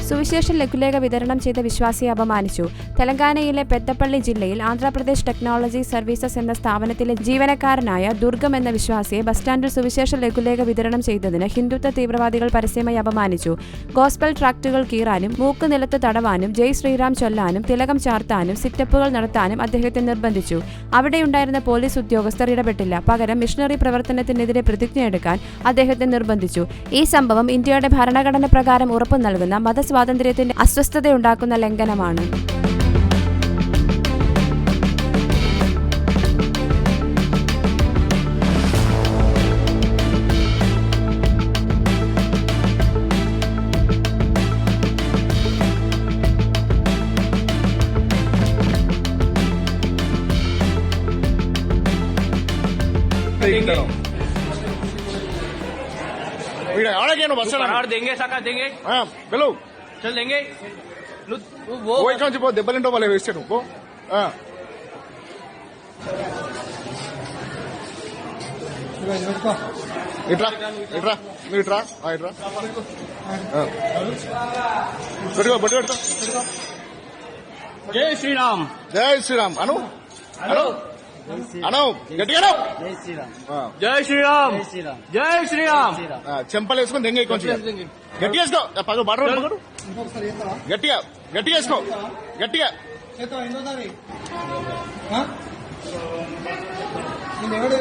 സുവിശേഷ ലഘുലേഖ വിതരണം ചെയ്ത വിശ്വാസിയെ അപമാനിച്ചു. തെലങ്കാനയിലെ പെത്തപ്പള്ളി ജില്ലയിൽ ആന്ധ്രാപ്രദേശ് ടെക്നോളജി സർവീസസ് എന്ന സ്ഥാപനത്തിലെ ജീവനക്കാരനായ ദുർഗം എന്ന വിശ്വാസിയെ ബസ് സ്റ്റാൻഡിൽ സുവിശേഷ ലഘുലേഖ വിതരണം ചെയ്തതിന് ഹിന്ദുത്വ തീവ്രവാദികൾ പരസ്യമായി അപമാനിച്ചു. ഗോസ്പൽ ട്രാക്റ്റുകൾ കീറാനും മൂക്ക് നിലത്ത് തടവാനും ജയ് ശ്രീറാം ചൊല്ലാനും തിലകം ചാർത്താനും സിറ്റപ്പുകൾ നടത്താനും അദ്ദേഹത്തെ നിർബന്ധിച്ചു. അവിടെയുണ്ടായിരുന്ന പോലീസ് ഉദ്യോഗസ്ഥർ ഇടപെട്ടില്ല. പകരം മിഷണറി പ്രവർത്തനത്തിനെതിരെ പ്രതിജ്ഞയെടുക്കാൻ അദ്ദേഹത്തെ നിർബന്ധിച്ചു. ഈ സംഭവം ഇന്ത്യയുടെ ഭരണഘടന പ്രകാരം ഉറപ്പു നൽകുന്ന മതസ്വാതന്ത്ര്യത്തിന്റെ അസ്വസ്ഥതയുണ്ടാക്കുന്ന ലംഘനമാണ്. देंगे सका देंगे चलो चल देंगे वो वो दెబ్బలింటో వాళ్ళ వేస్తాడు ఇట్రా ఇట్రా నువ్వు ఇట్రా ఇట్రా పెట్టుకో బట్టు పెట్టుకో. जय श्री राम జై శ్రీరామ్ అను అను అను గట్టిగా जय श्री राम जय श्री राम చెంపలు వేసుకొని దెంగ కొంచెం గట్టిగా వేసుకో పదవి బాట పడు గట్టిగా గట్టిగా వేసుకో గట్టిగా నేను ఎవరు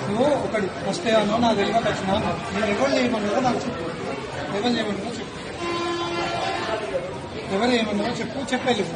నువ్వు ఒకటి ఫస్ట్ ఏమన్నా నాకు తెలియక వచ్చినా నేను ఎవరు చేయమన్నారో నాకు చెప్పు. ఎవరు చేయమన్నారో చెప్పు. ఎవరు ఏమన్నారో చెప్పు చెప్పలేదు.